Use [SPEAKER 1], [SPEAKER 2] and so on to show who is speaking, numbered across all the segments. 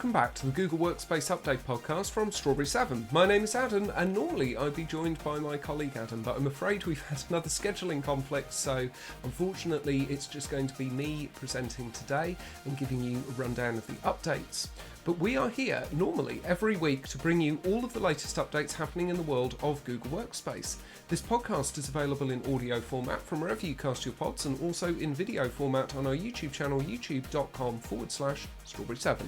[SPEAKER 1] welcome back to the Google Workspace Update podcast from Strawberry 7. My name is Adam, and normally I'd be joined by my colleague Adam, but I'm afraid we've had another scheduling conflict, so unfortunately it's just going to be me presenting today and giving you a rundown of the updates. But we are here normally every week to bring you all of the latest updates happening in the world of Google Workspace. This podcast is available in audio format from wherever you cast your pods, and also in video format on our YouTube channel, youtube.com/Strawberry7.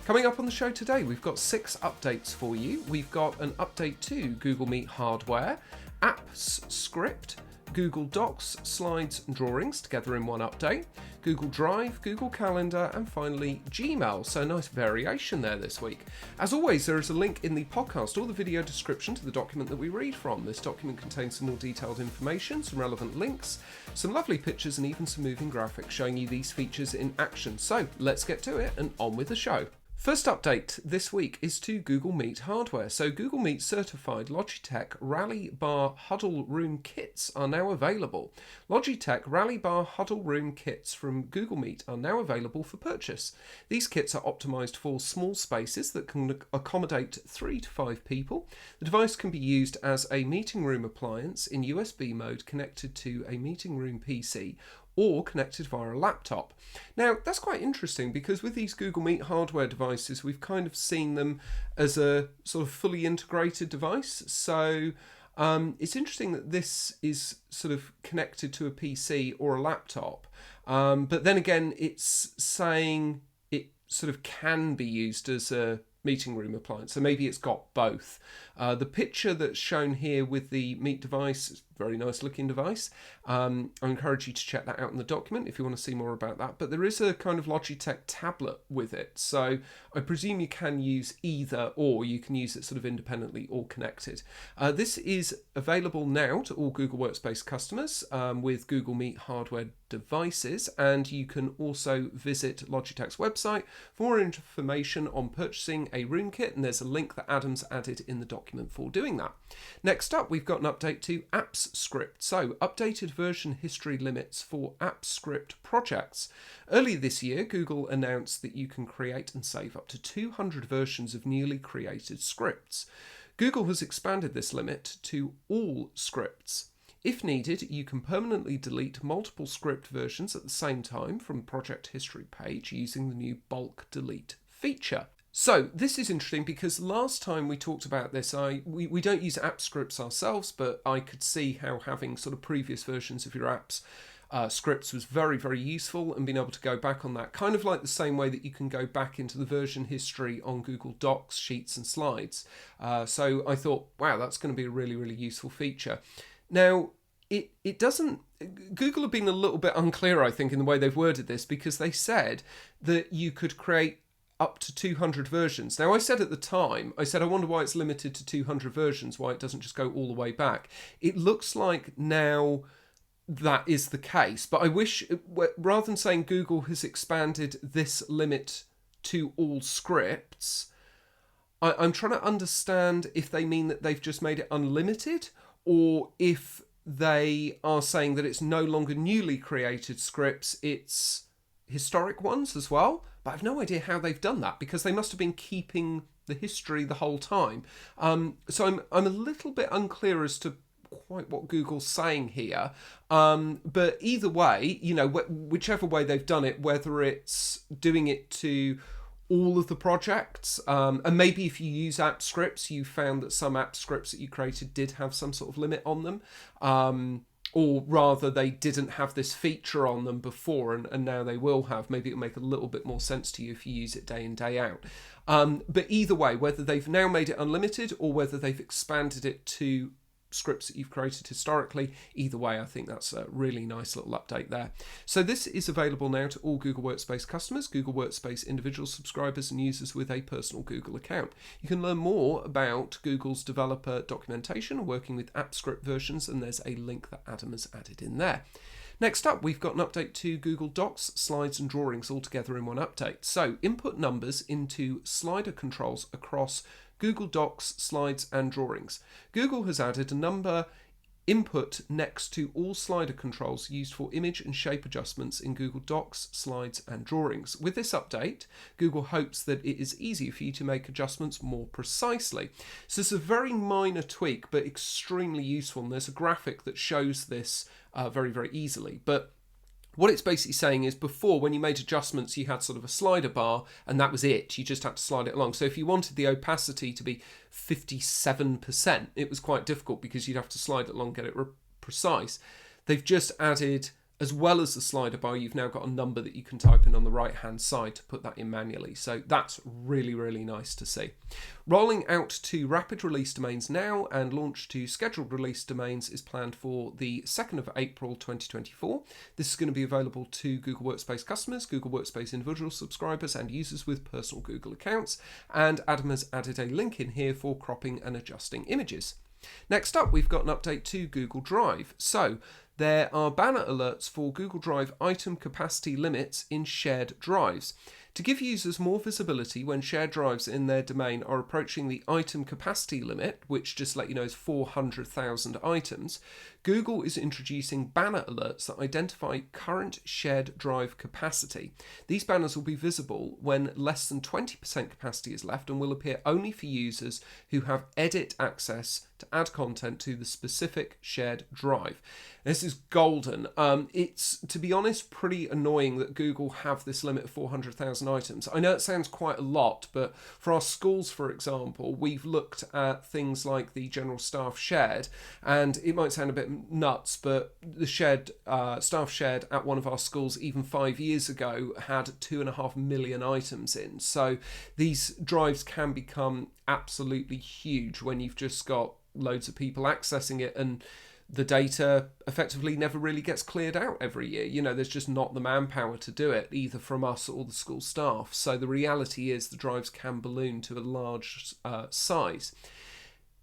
[SPEAKER 1] Coming up on the show today, we've got 6 updates for you. We've got an update to Google Meet hardware, apps script, Google Docs, slides and drawings together in one update, Google Drive, Google Calendar, and finally Gmail. So nice variation there this week. As always, there is a link in the podcast or the video description to the document that we read from. This document contains some more detailed information, some relevant links, some lovely pictures, and even some moving graphics showing you these features in action. So let's get to it and on with the show. First update this week is to Google Meet hardware. So Google Meet certified Logitech Rally Bar Huddle Room kits are now available. Logitech Rally Bar Huddle Room kits from Google Meet are now available for purchase. These kits are optimized for small spaces that can accommodate 3 to 5 people. The device can be used as a meeting room appliance in USB mode connected to a meeting room PC or connected via a laptop. Now, that's quite interesting because with these Google Meet hardware devices, we've kind of seen them as a sort of fully integrated device. So it's interesting that this is sort of connected to a PC or a laptop. But then again, it's saying it sort of can be used as a meeting room appliance, so maybe it's got both. The picture that's shown here with the Meet device is a very nice looking device. I encourage you to check that out in the document if you want to see more about that, but there is a kind of Logitech tablet with it, so I presume you can use either, or you can use it sort of independently or connected. This is available now to all Google Workspace customers with Google Meet hardware devices, and you can also visit Logitech's website for more information on purchasing a room kit, and there's a link that Adam's added in the document for doing that. Next up, we've got an update to apps script. So updated version history limits for apps script projects. Earlier this year, Google announced that you can create and save up to 200 versions of newly created scripts. Google has expanded this limit to all scripts. If needed, you can permanently delete multiple script versions at the same time from the project history page using the new bulk delete feature. So this is interesting because last time we talked about this, we don't use app scripts ourselves, but I could see how having sort of previous versions of your apps scripts was very, very useful, and being able to go back on that, kind of like the same way that you can go back into the version history on Google Docs, Sheets and Slides. So I thought, wow, that's going to be a really, really useful feature. Now, it doesn't... Google have been a little bit unclear, I think, in the way they've worded this, because they said that you could create up to 200 versions. Now, I said at the time, I wonder why it's limited to 200 versions, why it doesn't just go all the way back. It looks like now that is the case, but I wish, rather than saying Google has expanded this limit to all scripts, I'm trying to understand if they mean that they've just made it unlimited, or if they are saying that it's no longer newly created scripts, it's historic ones as well. But I've no idea how they've done that, because they must have been keeping the history the whole time. So I'm a little bit unclear as to quite what Google's saying here. But either way, you know, whichever way they've done it, whether it's doing it to all of the projects, and maybe if you use app scripts, you found that some app scripts that you created did have some sort of limit on them. Or rather, they didn't have this feature on them before, and now they will have. Maybe it'll make a little bit more sense to you if you use it day in, day out. But either way, whether they've now made it unlimited or whether they've expanded it to scripts that you've created historically, either way, I think that's a really nice little update there. So this is available now to all Google Workspace customers, Google Workspace individual subscribers and users with a personal Google account. You can learn more about Google's developer documentation working with app script versions, and there's a link that Adam has added in there. Next up, we've got an update to Google Docs, Slides and Drawings all together in one update. So input numbers into slider controls across Google Docs, Slides and Drawings. Google has added a number input next to all slider controls used for image and shape adjustments in Google Docs, Slides and Drawings. With this update, Google hopes that it is easier for you to make adjustments more precisely. So it's a very minor tweak, but extremely useful, and there's a graphic that shows this very, very easily. But what it's basically saying is, before, when you made adjustments, you had sort of a slider bar and that was it. You just had to slide it along. So if you wanted the opacity to be 57%, it was quite difficult because you'd have to slide it along, get it precise. They've just added, as well as the slider bar, you've now got a number that you can type in on the right-hand side to put that in manually. So that's really, really nice to see. Rolling out to rapid release domains now and launch to scheduled release domains is planned for the 2nd of April 2024. This is going to be available to Google Workspace customers, Google Workspace individual subscribers and users with personal Google accounts. And Adam has added a link in here for cropping and adjusting images. Next up, we've got an update to Google Drive. So there are banner alerts for Google Drive item capacity limits in shared drives. To give users more visibility when shared drives in their domain are approaching the item capacity limit, which, just to let you know, is 400,000 items, Google is introducing banner alerts that identify current shared drive capacity. These banners will be visible when less than 20% capacity is left and will appear only for users who have edit access to add content to the specific shared drive. This is golden. It's, to be honest, pretty annoying that Google have this limit of 400,000 items. I know it sounds quite a lot, but for our schools, for example, we've looked at things like the general staff shared, and it might sound a bit nuts, but the shared staff shared at one of our schools even 5 years ago had 2.5 million items in. So these drives can become absolutely huge when you've just got loads of people accessing it, and the data effectively never really gets cleared out every year. You know, there's just not the manpower to do it, either from us or the school staff. So the reality is the drives can balloon to a large size.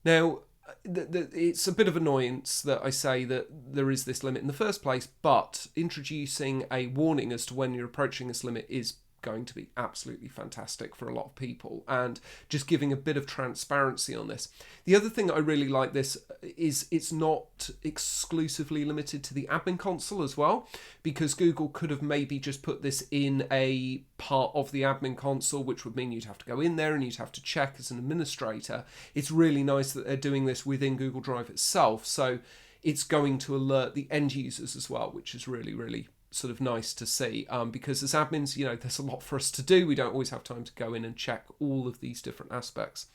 [SPEAKER 1] Now, it's a bit of annoyance that I say that there is this limit in the first place, but introducing a warning as to when you're approaching this limit is going to be absolutely fantastic for a lot of people, and just giving a bit of transparency on this. The other thing that I really like this is it's not exclusively limited to the admin console as well, because Google could have maybe just put this in a part of the admin console, which would mean you'd have to go in there and you'd have to check as an administrator. It's really nice that they're doing this within Google Drive itself, so it's going to alert the end users as well, which is really, really sort of nice to see, because as admins, you know, there's a lot for us to do. We don't always have time to go in and check all of these different aspects.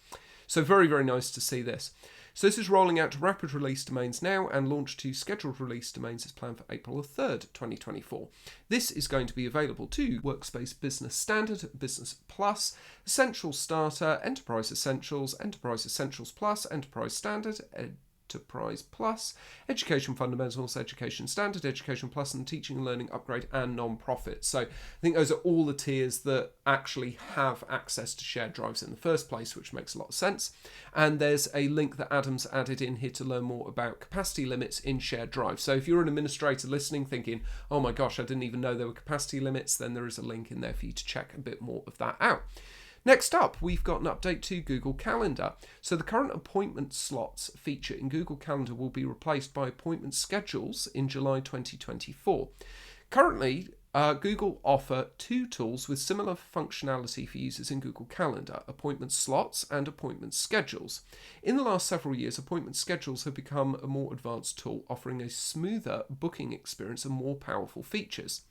[SPEAKER 1] So very, very nice to see this. So this is rolling out to rapid release domains now, and launch to scheduled release domains is planned for April 3rd, 2024. This is going to be available to Workspace Business Standard, Business Plus, Essential Starter, Enterprise Essentials, Enterprise Essentials Plus, Enterprise Standard, Enterprise Plus, Education Fundamentals, Education Standard, Education Plus, and Teaching and Learning Upgrade and Non-Profit. So I think those are all the tiers that actually have access to shared drives in the first place, which makes a lot of sense. And there's a link that Adam's added in here to learn more about capacity limits in shared drives. So if you're an administrator listening thinking, oh my gosh, I didn't even know there were capacity limits, then there is a link in there for you to check a bit more of that out. Next up, we've got an update to Google Calendar. So the current appointment slots feature in Google Calendar will be replaced by appointment schedules in July 2024. Currently, Google offer two tools with similar functionality for users in Google Calendar: appointment slots and appointment schedules. In the last several years, appointment schedules have become a more advanced tool, offering a smoother booking experience and more powerful features.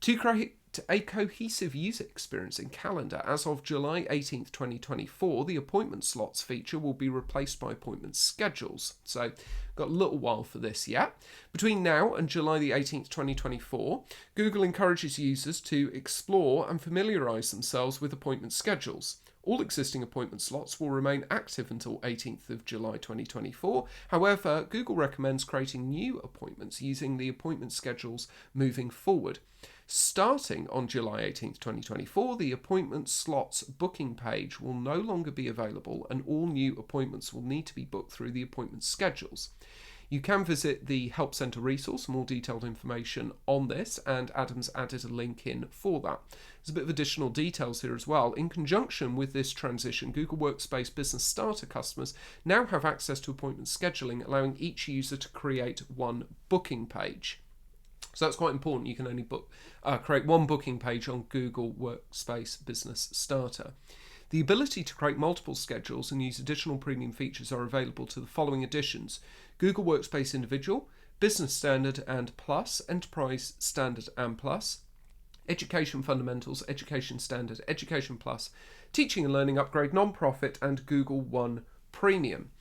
[SPEAKER 1] To create a cohesive user experience in Calendar, as of July 18th, 2024, the appointment slots feature will be replaced by appointment schedules. So, got a little while for this yet. Between now and July the 18th, 2024, Google encourages users to explore and familiarise themselves with appointment schedules. All existing appointment slots will remain active until 18th of July 2024. However, Google recommends creating new appointments using the appointment schedules moving forward. Starting on July 18th, 2024, the appointment slots booking page will no longer be available, and all new appointments will need to be booked through the appointment schedules. You can visit the Help Centre resource for more detailed information on this, and Adam's added a link in for that. There's a bit of additional details here as well. In conjunction with this transition, Google Workspace Business Starter customers now have access to appointment scheduling, allowing each user to create one booking page. So that's quite important. You can only create one booking page on Google Workspace Business Starter. The ability to create multiple schedules and use additional premium features are available to the following editions: Google Workspace Individual, Business Standard and Plus, Enterprise Standard and Plus, Education Fundamentals, Education Standard, Education Plus, Teaching and Learning Upgrade, Non-Profit, and Google One Premium.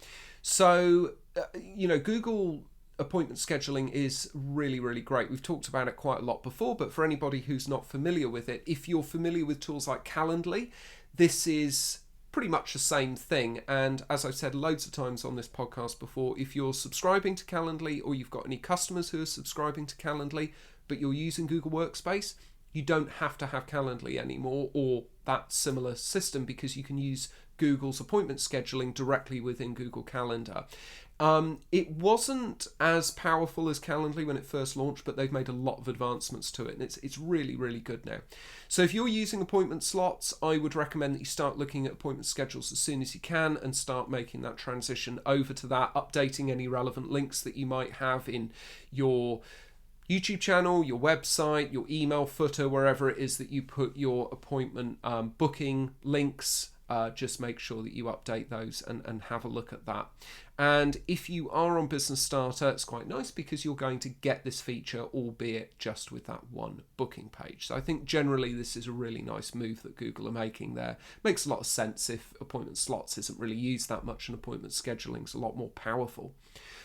[SPEAKER 1] So, Google appointment scheduling is really, really great. We've talked about it quite a lot before, but for anybody who's not familiar with it, if you're familiar with tools like Calendly, this is pretty much the same thing. And as I've said loads of times on this podcast before, if you're subscribing to Calendly or you've got any customers who are subscribing to Calendly, but you're using Google Workspace, you don't have to have Calendly anymore or that similar system, because you can use Google's appointment scheduling directly within Google Calendar. It wasn't as powerful as Calendly when it first launched, but they've made a lot of advancements to it, and it's really, really good now. So if you're using appointment slots, I would recommend that you start looking at appointment schedules as soon as you can and start making that transition over to that, updating any relevant links that you might have in your YouTube channel, your website, your email footer, wherever it is that you put your appointment booking links. Just make sure that you update those and have a look at that. And if you are on Business Starter, it's quite nice because you're going to get this feature, albeit just with that one booking page. So I think generally this is a really nice move that Google are making there. Makes a lot of sense if appointment slots isn't really used that much and appointment scheduling is a lot more powerful.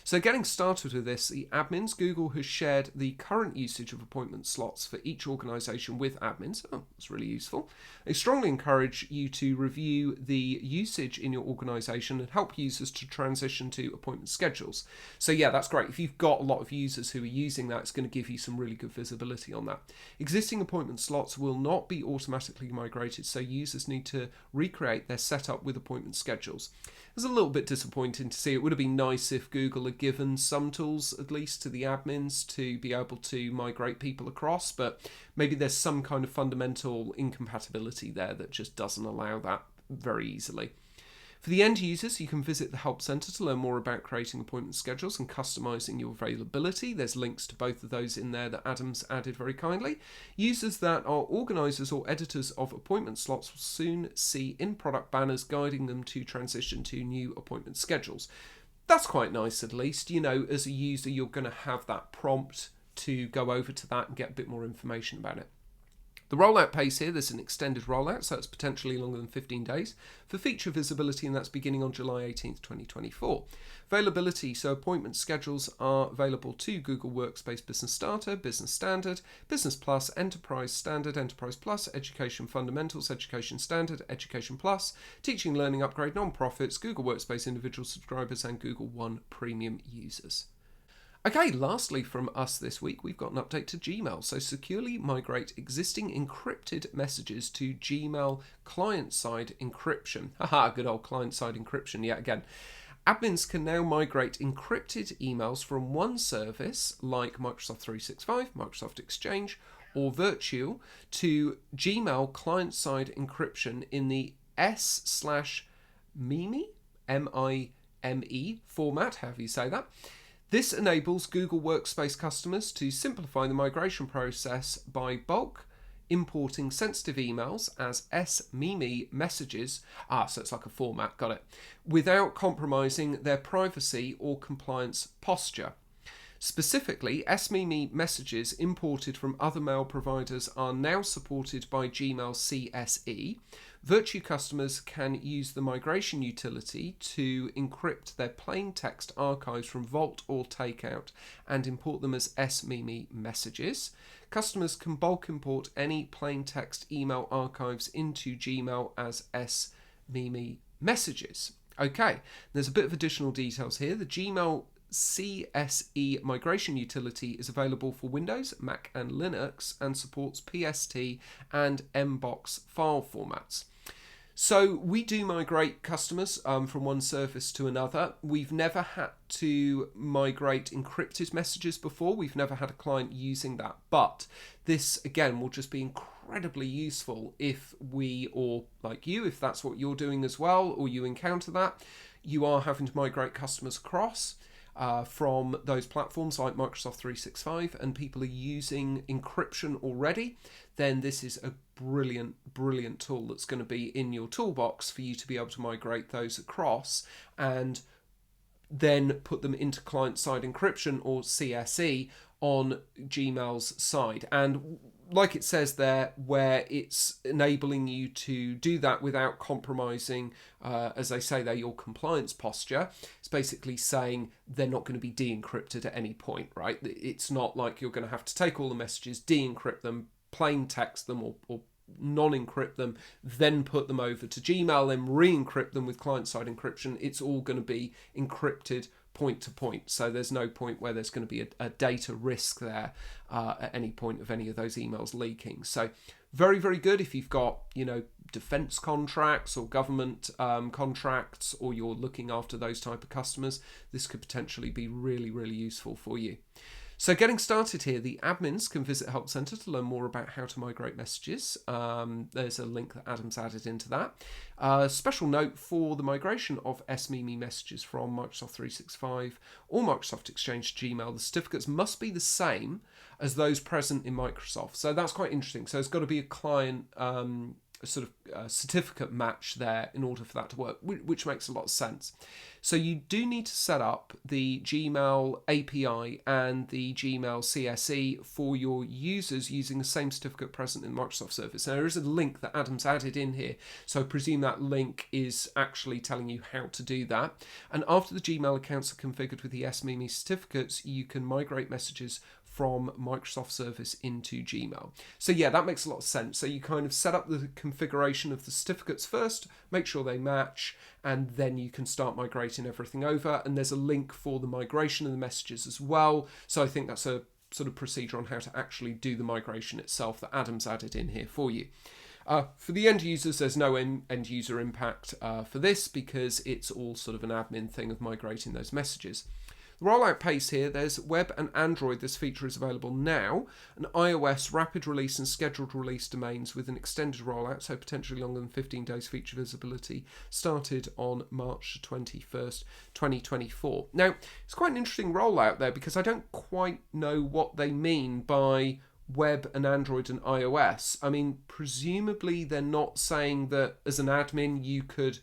[SPEAKER 1] So getting started with this, the admins, Google has shared the current usage of appointment slots for each organisation with admins. Oh, that's really useful. They strongly encourage you to review the usage in your organisation and help users to transition to appointment schedules. So yeah, that's great. If you've got a lot of users who are using that, it's going to give you some really good visibility on that. Existing appointment slots will not be automatically migrated, so users need to recreate their setup with appointment schedules. It's a little bit disappointing to see. It would have been nice if Google had given some tools, at least to the admins, to be able to migrate people across, but maybe there's some kind of fundamental incompatibility there that just doesn't allow that very easily. For the end users, you can visit the Help Centre to learn more about creating appointment schedules and customising your availability. There's links to both of those in there that Adam's added very kindly. Users that are organisers or editors of appointment slots will soon see in-product banners guiding them to transition to new appointment schedules. That's quite nice, at least. As a user, you're going to have that prompt to go over to that and get a bit more information about it. The rollout pace here, there's an extended rollout, so it's potentially longer than 15 days, for feature visibility, and that's beginning on July 18th, 2024. Availability, so appointment schedules are available to Google Workspace Business Starter, Business Standard, Business Plus, Enterprise Standard, Enterprise Plus, Education Fundamentals, Education Standard, Education Plus, Teaching Learning Upgrade, Non-Profits, Google Workspace Individual subscribers, and Google One Premium users. Okay, lastly from us this week, we've got an update to Gmail. So securely migrate existing encrypted messages to Gmail client-side encryption. Haha, good old client-side encryption yet again. Admins can now migrate encrypted emails from one service like Microsoft 365, Microsoft Exchange, or Virtual to Gmail client-side encryption in the S/MIME, M-I-M-E format, however you say that. This enables Google Workspace customers to simplify the migration process by bulk importing sensitive emails as SMIME messages, so it's like a format, got it, without compromising their privacy or compliance posture. Specifically, SMIME messages imported from other mail providers are now supported by Gmail CSE. Virtue customers can use the migration utility to encrypt their plain text archives from Vault or Takeout and import them as SMIME messages. Customers can bulk import any plain text email archives into Gmail as SMIME messages. Okay, there's a bit of additional details here. The Gmail CSE migration utility is available for Windows, Mac and Linux and supports PST and MBOX file formats. So we do migrate customers from one service to another. We've never had to migrate encrypted messages before. We've never had a client using that. But this, again, will just be incredibly useful if we, or like you, if that's what you're doing as well, or you encounter that, you are having to migrate customers across from those platforms like Microsoft 365 and people are using encryption already, then this is a brilliant tool that's going to be in your toolbox for you to be able to migrate those across and then put them into client-side encryption or CSE on Gmail's side. And like it says there, where it's enabling you to do that without compromising, as they say there, your compliance posture. It's basically saying they're not going to be de-encrypted at any point, right? It's not like you're going to have to take all the messages, de-encrypt them, plain text them, or non-encrypt them, then put them over to Gmail, then re-encrypt them with client-side encryption. It's all going to be encrypted point to point. So there's no point where there's going to be a data risk there at any point of any of those emails leaking. So very, very good if you've got, defense contracts or government contracts, or you're looking after those type of customers. This could potentially be really, really useful for you. So getting started here, the admins can visit Help Center to learn more about how to migrate messages. There's a link that Adam's added into that. Special note for the migration of SMIME messages from Microsoft 365 or Microsoft Exchange to Gmail, the certificates must be the same as those present in Microsoft. So that's quite interesting. So there's got to be a client sort of certificate match there in order for that to work, which makes a lot of sense. So you do need to set up the Gmail API and the Gmail CSE for your users using the same certificate present in the Microsoft service. Now, there is a link that Adam's added in here, so I presume that link is actually telling you how to do that. And after the Gmail accounts are configured with the SMIME certificates, you can migrate messages from Microsoft Service into Gmail. So yeah, that makes a lot of sense. So you kind of set up the configuration of the certificates first, make sure they match, and then you can start migrating everything over. And there's a link for the migration of the messages as well. So I think that's a sort of procedure on how to actually do the migration itself that Adam's added in here for you. For the end users, there's no end user impact for this because it's all sort of an admin thing of migrating those messages. The rollout pace here, there's web and Android, this feature is available now, and iOS rapid release and scheduled release domains with an extended rollout, so potentially longer than 15 days feature visibility, started on March 21st, 2024. Now, it's quite an interesting rollout there because I don't quite know what they mean by web and Android and iOS. I mean, presumably they're not saying that as an admin you could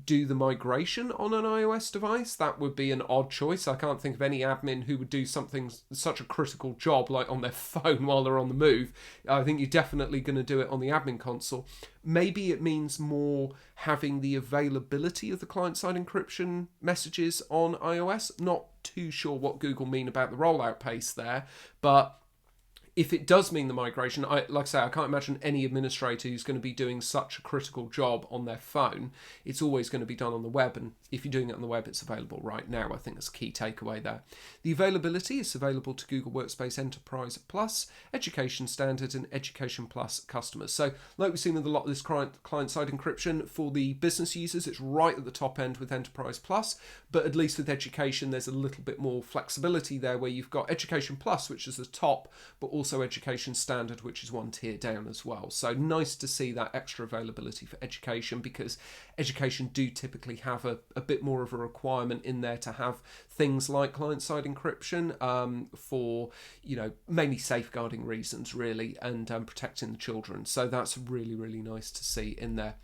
[SPEAKER 1] do the migration on an iOS device. That would be an odd choice. I can't think of any admin who would do something, such a critical job like on their phone while they're on the move. I think you're definitely going to do it on the admin console. Maybe it means more having the availability of the client-side encryption messages on iOS. Not too sure what Google mean about the rollout pace there, but if it does mean the migration, like I say, I can't imagine any administrator who's going to be doing such a critical job on their phone. It's always going to be done on the web, and if you're doing it on the web, it's available right now. I think that's a key takeaway there. The availability is available to Google Workspace Enterprise Plus, Education Standard, and Education Plus customers. So, like we've seen with a lot of this client-side encryption, for the business users, it's right at the top end with Enterprise Plus, but at least with Education, there's a little bit more flexibility there where you've got Education Plus, which is the top, but also Education Standard, which is one tier down as well. So nice to see that extra availability for Education, because Education do typically have a bit more of a requirement in there to have things like client-side encryption for, mainly safeguarding reasons really, and protecting the children. So that's really, really nice to see in there.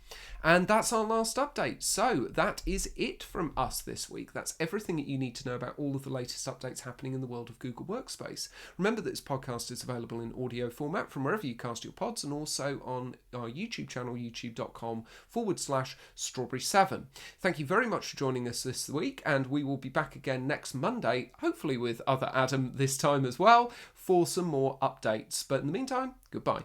[SPEAKER 1] And that's our last update. So that is it from us this week. That's everything that you need to know about all of the latest updates happening in the world of Google Workspace. Remember that this podcast is available in audio format from wherever you cast your pods, and also on our YouTube channel, youtube.com/strawberry7. Thank you very much for joining us this week, and we will be back again next Monday, hopefully with other Adam this time as well, for some more updates. But in the meantime, goodbye.